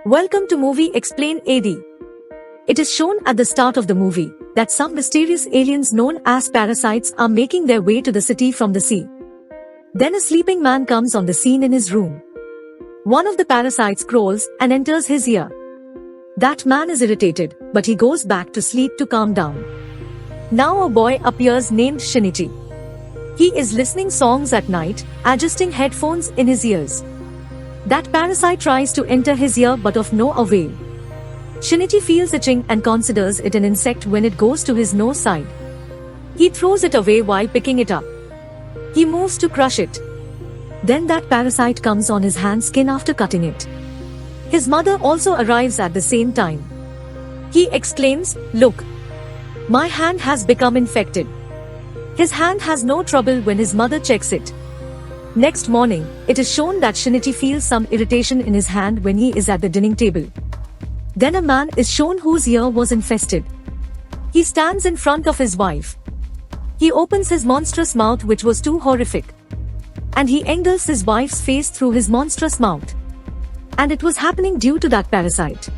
Welcome to Movie Explain AD. It is shown at the start of the movie that some mysterious aliens known as parasites are making their way to the city from the sea. Then a sleeping man comes on the scene in his room. One of the parasites crawls and enters his ear. That man is irritated, but he goes back to sleep to calm down. Now a boy appears named Shinichi. He is listening songs at night, adjusting headphones in his ears. That parasite tries to enter his ear but of no avail. Shinichi feels itching and considers it an insect when it goes to his nose side. He throws it away while picking it up. He moves to crush it. Then that parasite comes on his hand skin after cutting it. His mother also arrives at the same time. He exclaims, "Look! My hand has become infected." His hand has no trouble when his mother checks it. Next morning, it is shown that Shinichi feels some irritation in his hand when he is at the dining table. Then a man is shown whose ear was infested. He stands in front of his wife. He opens his monstrous mouth, which was too horrific. And he engulfs his wife's face through his monstrous mouth. And it was happening due to that parasite.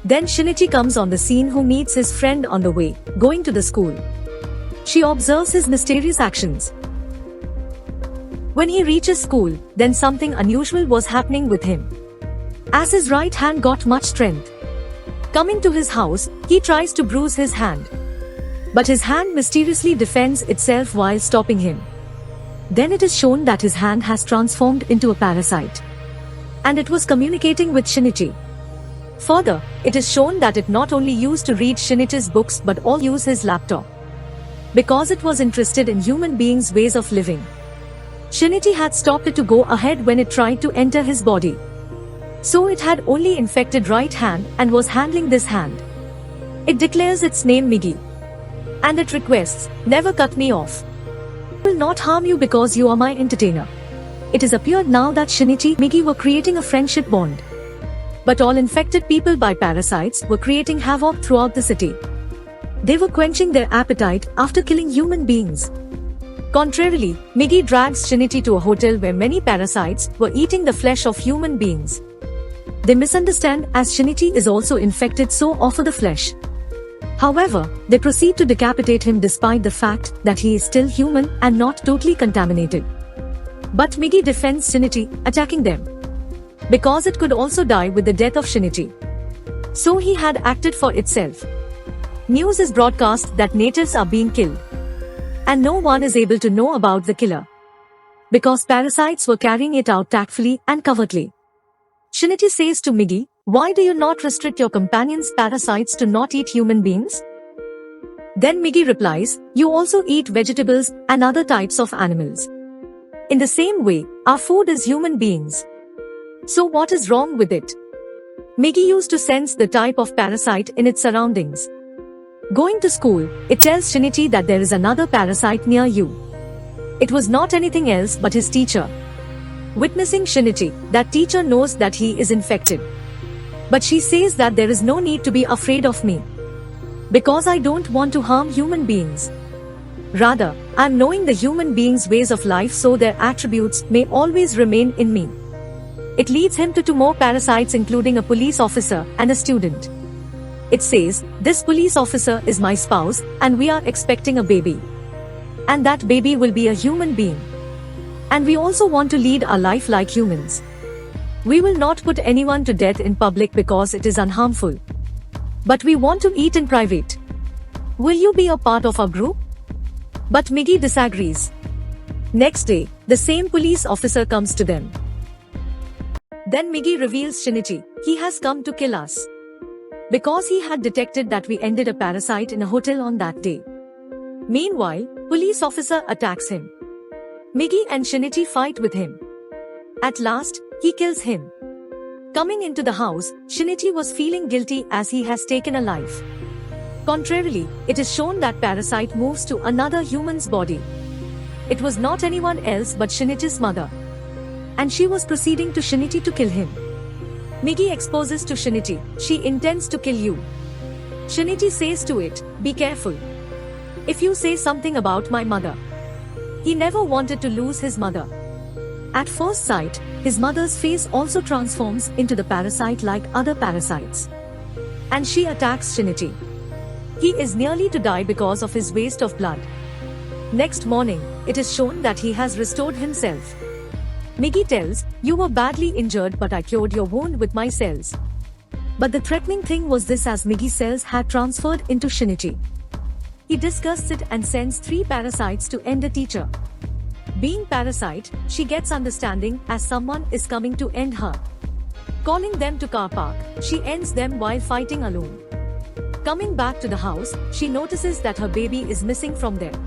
Then Shinichi comes on the scene, who meets his friend on the way, going to the school. She observes his mysterious actions. When he reaches school, then something unusual was happening with him. As his right hand got much strength. Coming to his house, he tries to bruise his hand. But his hand mysteriously defends itself while stopping him. Then it is shown that his hand has transformed into a parasite. And it was communicating with Shinichi. Further, it is shown that it not only used to read Shinichi's books but also use his laptop. Because it was interested in human beings' ways of living. Shinichi had stopped it to go ahead when it tried to enter his body. So it had only infected right hand and was handling this hand. It declares its name Migi. And it requests, "Never cut me off. I will not harm you because you are my entertainer." It is appeared now that Shinichi and Migi were creating a friendship bond. But all infected people by parasites were creating havoc throughout the city. They were quenching their appetite after killing human beings. Contrarily, Migi drags Shinichi to a hotel where many parasites were eating the flesh of human beings. They misunderstand as Shinichi is also infected, so offer the flesh. However, they proceed to decapitate him despite the fact that he is still human and not totally contaminated. But Migi defends Shinichi, attacking them. Because it could also die with the death of Shinichi. So he had acted for itself. News is broadcast that natives are being killed. And no one is able to know about the killer. Because parasites were carrying it out tactfully and covertly. Shinichi says to Migi, "Why do you not restrict your companions' parasites to not eat human beings?" Then Migi replies, "You also eat vegetables and other types of animals. In the same way, our food is human beings. So what is wrong with it?" Migi used to sense the type of parasite in its surroundings. Going to school, it tells Shinichi that there is another parasite near you. It was not anything else but his teacher. Witnessing Shinichi, that teacher knows that he is infected. But she says that there is no need to be afraid of me. Because I don't want to harm human beings. Rather, I am knowing the human beings' ways of life so their attributes may always remain in me. It leads him to two more parasites, including a police officer and a student. It says, "This police officer is my spouse, and we are expecting a baby. And that baby will be a human being. And we also want to lead our life like humans. We will not put anyone to death in public because it is unharmful. But we want to eat in private. Will you be a part of our group?" But Migi disagrees. Next day, the same police officer comes to them. Then Migi reveals Shinichi, "He has come to kill us." Because he had detected that we ended a parasite in a hotel on that day. Meanwhile, police officer attacks him. Migi and Shinichi fight with him. At last, he kills him. Coming into the house, Shinichi was feeling guilty as he has taken a life. Contrarily, it is shown that parasite moves to another human's body. It was not anyone else but Shinichi's mother. And she was proceeding to Shinichi to kill him. Migi exposes to Shinichi, "She intends to kill you." Shinichi says to it, "Be careful. If you say something about my mother." He never wanted to lose his mother. At first sight, His mother's face also transforms into the parasite like other parasites. And she attacks Shinichi. He is nearly to die because of his waste of blood. Next morning, it is shown that he has restored himself. Migi tells, "You were badly injured but I cured your wound with my cells." But the threatening thing was this, as Migi's cells had transferred into Shinichi. He disgusts it and sends 3 parasites to end a teacher. Being Parasyte, she gets understanding as someone is coming to end her. Calling them to car park, she ends them while fighting alone. Coming back to the house, she notices that her baby is missing from there.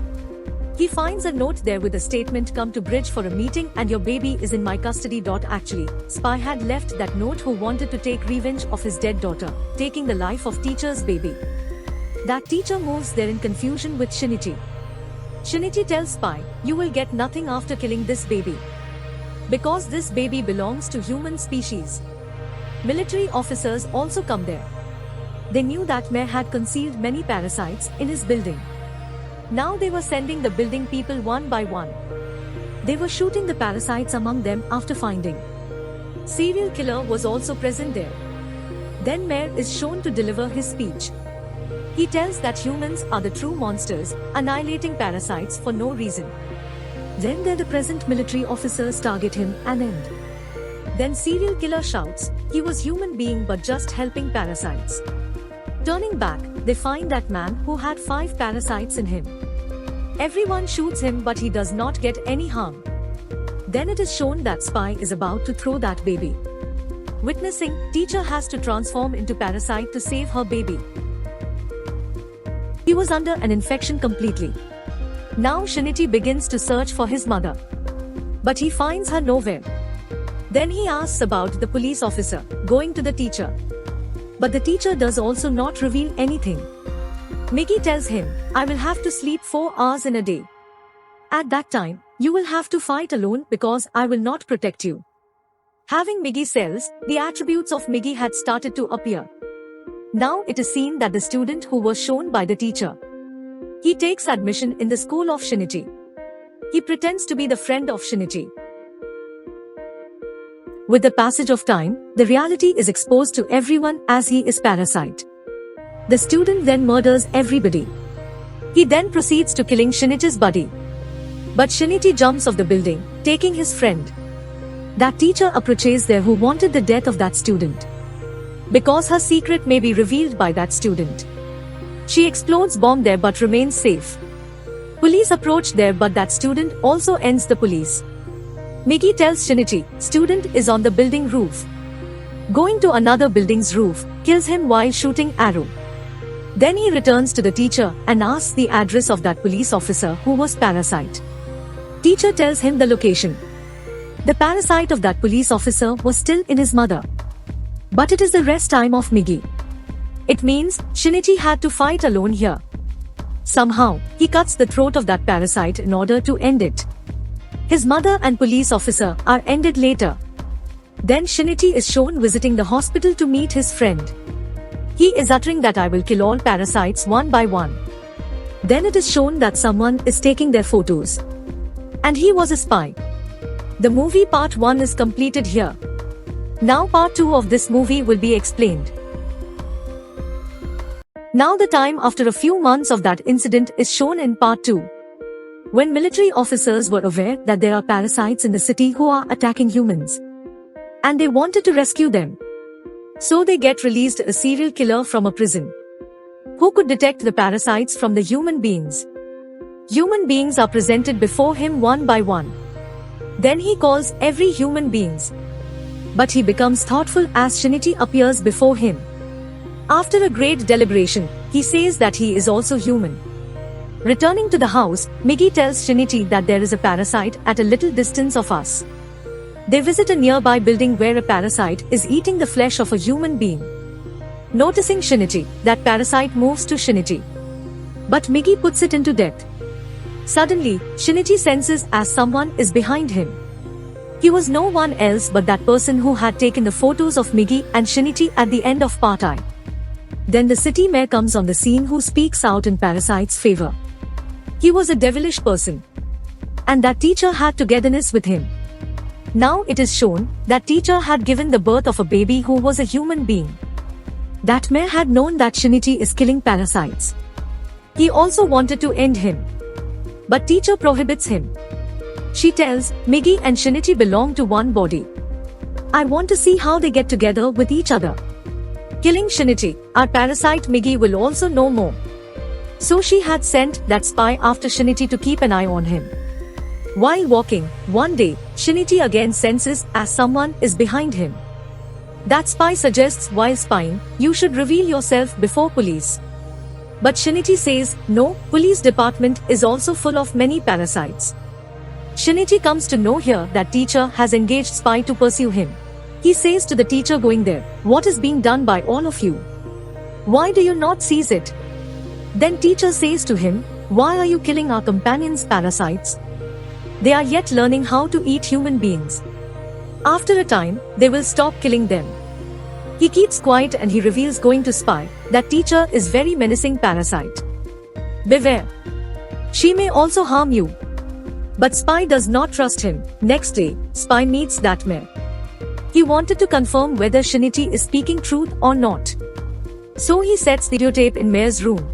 He finds a note there with a statement, "Come to bridge for a meeting and your baby is in my custody." Actually, Spy had left that note who wanted to take revenge of his dead daughter, taking the life of teacher's baby. That teacher moves there in confusion with Shinichi. Shinichi tells Spy, "You will get nothing after killing this baby. Because this baby belongs to human species." Military officers also come there. They knew that Mayor had concealed many parasites in his building. Now they were sending the building people one by one. They were shooting the parasites among them after finding. Serial killer was also present there. Then Mayor is shown to deliver his speech. He tells that humans are the true monsters, annihilating parasites for no reason. Then there the present military officers target him and end. Then serial killer shouts, "He was human being but just helping parasites." Turning back, they find that man who had 5 parasites in him. Everyone shoots him but he does not get any harm. Then it is shown that Spy is about to throw that baby. Witnessing, teacher has to transform into parasite to save her baby. He was under an infection completely. Now Shinichi begins to search for his mother. But he finds her nowhere. Then he asks about the police officer, going to the teacher. But the teacher does also not reveal anything. Migi tells him, "I will have to sleep 4 hours in a day. At that time, you will have to fight alone because I will not protect you." Having Migi cells, the attributes of Migi had started to appear. Now it is seen that the student who was shown by the teacher. He takes admission in the school of Shinichi. He pretends to be the friend of Shinichi. With the passage of time, the reality is exposed to everyone as he is Parasyte. The student then murders everybody. He then proceeds to killing Shinichi's body. But Shinichi jumps off the building, taking his friend. That teacher approaches there who wanted the death of that student. Because her secret may be revealed by that student. She explodes bomb there but remains safe. Police approach there but that student also ends the police. Migi tells Shinichi, "Student is on the building roof." Going to another building's roof, kills him while shooting arrow. Then he returns to the teacher and asks the address of that police officer who was Parasyte. Teacher tells him the location. The parasite of that police officer was still in his mother. But it is the rest time of Migi. It means Shinichi had to fight alone here. Somehow, he cuts the throat of that parasite in order to end it. His mother and police officer are ended later. Then Shinichi is shown visiting the hospital to meet his friend. He is uttering that, "I will kill all parasites one by one." Then it is shown that someone is taking their photos. And he was a spy. The movie part 1 is completed here. Now part 2 of this movie will be explained. Now the time after a few months of that incident is shown in part 2. When military officers were aware that there are parasites in the city who are attacking humans. And they wanted to rescue them. So they get released a serial killer from a prison. Who could detect the parasites from the human beings. Human beings are presented before him one by one. Then he calls every human beings. But he becomes thoughtful as Shinichi appears before him. After a great deliberation, he says that he is also human. Returning to the house, Migi tells Shinichi that there is a parasite at a little distance of us. They visit a nearby building where a parasite is eating the flesh of a human being. Noticing Shinichi, that parasite moves to Shinichi. But Migi puts it into death. Suddenly, Shinichi senses as someone is behind him. He was no one else but that person who had taken the photos of Migi and Shinichi at the end of part I. Then the city mayor comes on the scene who speaks out in Parasite's favor. He was a devilish person. And that teacher had togetherness with him. Now it is shown that teacher had given the birth of a baby who was a human being. That mayor had known that Shinichi is killing parasites. He also wanted to end him. But teacher prohibits him. She tells Migi and Shinichi belong to one body. I want to see how they get together with each other. Killing Shinichi, our parasite Migi will also know more. So she had sent that spy after Shinichi to keep an eye on him. While walking, one day, Shinichi again senses as someone is behind him. That spy suggests while spying, you should reveal yourself before police. But Shinichi says, no, police department is also full of many parasites. Shinichi comes to know here that teacher has engaged spy to pursue him. He says to the teacher going there, what is being done by all of you? Why do you not seize it? Then teacher says to him, why are you killing our companions' parasites? They are yet learning how to eat human beings. After a time, they will stop killing them. He keeps quiet and he reveals going to spy that teacher is very menacing parasite. Beware. She may also harm you. But spy does not trust him. Next day, spy meets that mayor. He wanted to confirm whether Shinichi is speaking truth or not. So he sets the videotape in mayor's room.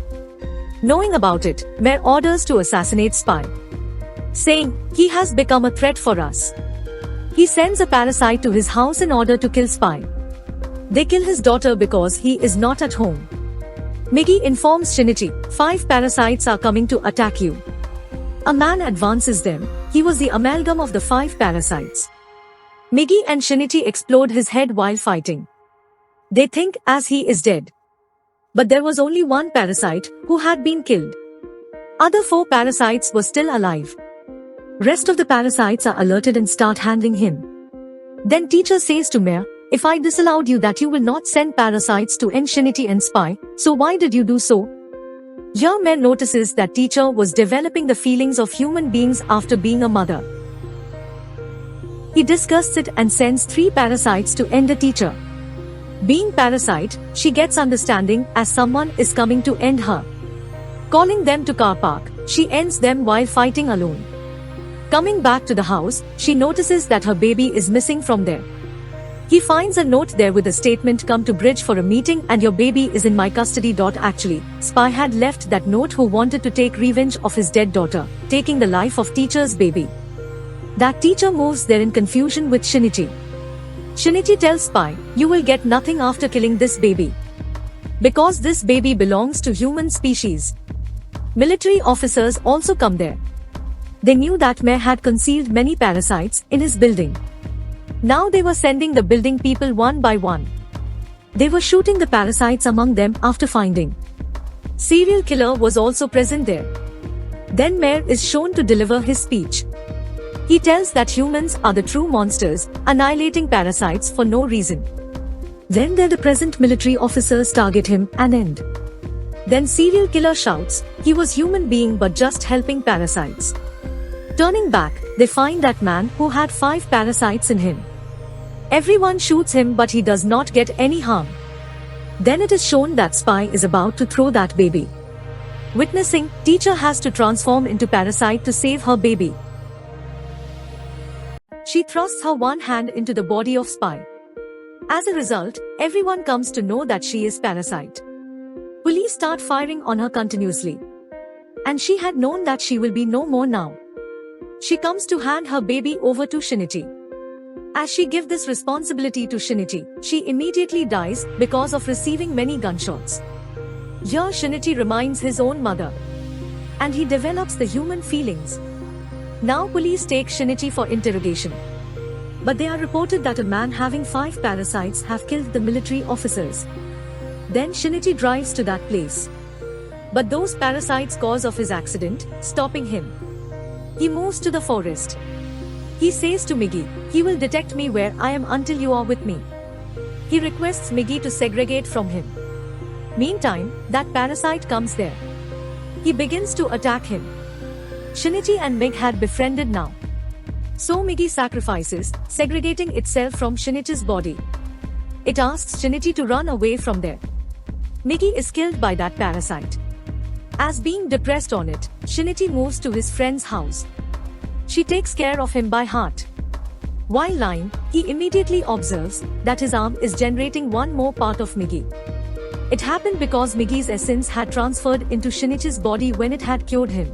Knowing about it, mayor orders to assassinate spy, saying, he has become a threat for us. He sends a parasite to his house in order to kill spy. They kill his daughter because he is not at home. Migi informs Shinichi, 5 parasites are coming to attack you. A man advances them. He was the amalgam of the 5 parasites. Migi and Shinichi explode his head while fighting. They think as he is dead. But there was only one parasite who had been killed. Other 4 parasites were still alive. Rest of the parasites are alerted and start handling him. Then teacher says to mayor, if I disallowed you that you will not send parasites to end Shinichi and spy, so why did you do so? Here mayor notices that teacher was developing the feelings of human beings after being a mother. He discusses it and sends 3 parasites to end the teacher. Being parasite, she gets understanding as someone is coming to end her. Calling them to car park, she ends them while fighting alone. Coming back to the house, she notices that her baby is missing from there. He finds a note there with a statement, come to bridge for a meeting and your baby is in my custody. Actually, spy had left that note who wanted to take revenge of his dead daughter, taking the life of teacher's baby. That teacher moves there in confusion with Shinichi. Shinichi tells spy, you will get nothing after killing this baby. Because this baby belongs to human species. Military officers also come there. They knew that mayor had concealed many parasites in his building. Now they were sending the building people one by one. They were shooting the parasites among them after finding. Serial killer was also present there. Then mayor is shown to deliver his speech. He tells that humans are the true monsters, annihilating parasites for no reason. Then there the present military officers target him and end. Then serial killer shouts, he was human being but just helping parasites. Turning back, they find that man who had 5 parasites in him. Everyone shoots him but he does not get any harm. Then it is shown that spy is about to throw that baby. Witnessing, teacher has to transform into parasite to save her baby. She thrusts her one hand into the body of spy. As a result, everyone comes to know that she is parasite. Police start firing on her continuously. And she had known that she will be no more now. She comes to hand her baby over to Shinichi. As she gives this responsibility to Shinichi, she immediately dies because of receiving many gunshots. Here Shinichi reminds his own mother. And he develops the human feelings. Now police take Shinichi for interrogation. But they are reported that a man having 5 parasites have killed the military officers. Then Shinichi drives to that place. But those parasites cause of his accident, stopping him. He moves to the forest. He says to Migi, he will detect me where I am until you are with me. He requests Migi to segregate from him. Meantime, that parasite comes there. He begins to attack him. Shinichi and Mig had befriended now. So Migi sacrifices, segregating itself from Shinichi's body. It asks Shinichi to run away from there. Migi is killed by that parasite. As being depressed on it, Shinichi moves to his friend's house. She takes care of him by heart. While lying, he immediately observes that his arm is generating one more part of Migi. It happened because Migi's essence had transferred into Shinichi's body when it had cured him.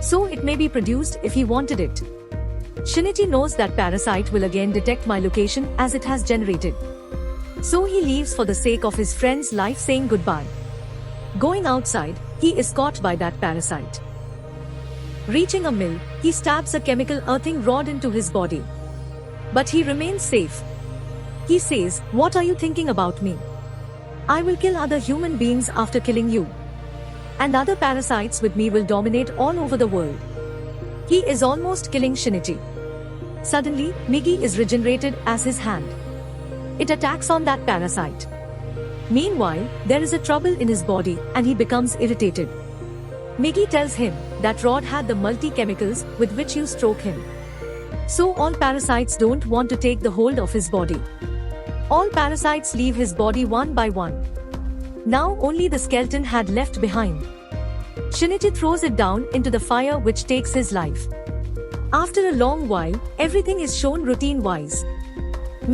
So it may be produced if he wanted it. Shinichi knows that Parasyte will again detect my location as it has generated. So he leaves for the sake of his friend's life, saying goodbye. Going outside, he is caught by that Parasyte. Reaching a mill, he stabs a chemical earthing rod into his body. But he remains safe. He says, "What are you thinking about me? I will kill other human beings after killing you. And other parasites with me will dominate all over the world." He is almost killing Shinichi. Suddenly, Migi is regenerated as his hand. It attacks on that parasite. Meanwhile, there is a trouble in his body and he becomes irritated. Migi tells him that rod had the multi-chemicals with which you stroke him. So all parasites don't want to take the hold of his body. All parasites leave his body one by one. Now only the skeleton had left behind. Shinichi throws it down into the fire, which takes his life. After a long while, everything is shown routine-wise.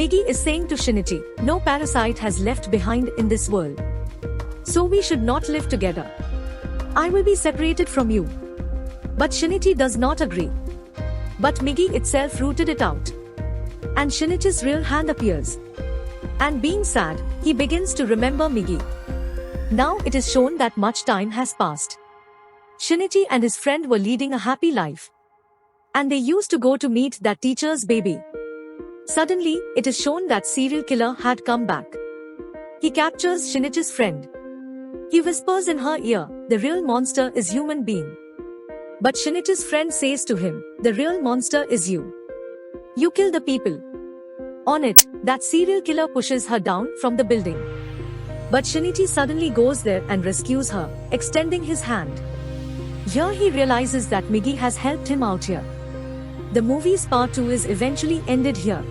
Migi is saying to Shinichi, "No parasite has left behind in this world. So we should not live together. I will be separated from you." But Shinichi does not agree. But Migi itself rooted it out. And Shinichi's real hand appears. And being sad, he begins to remember Migi. Now it is shown that much time has passed. Shinichi and his friend were leading a happy life. And they used to go to meet that teacher's baby. Suddenly, it is shown that serial killer had come back. He captures Shinichi's friend. He whispers in her ear, "The real monster is human being." But Shinichi's friend says to him, "The real monster is you. You kill the people." On it, that serial killer pushes her down from the building. But Shinichi suddenly goes there and rescues her, extending his hand. Here he realizes that Migi has helped him out here. The movie's part 2 is eventually ended here.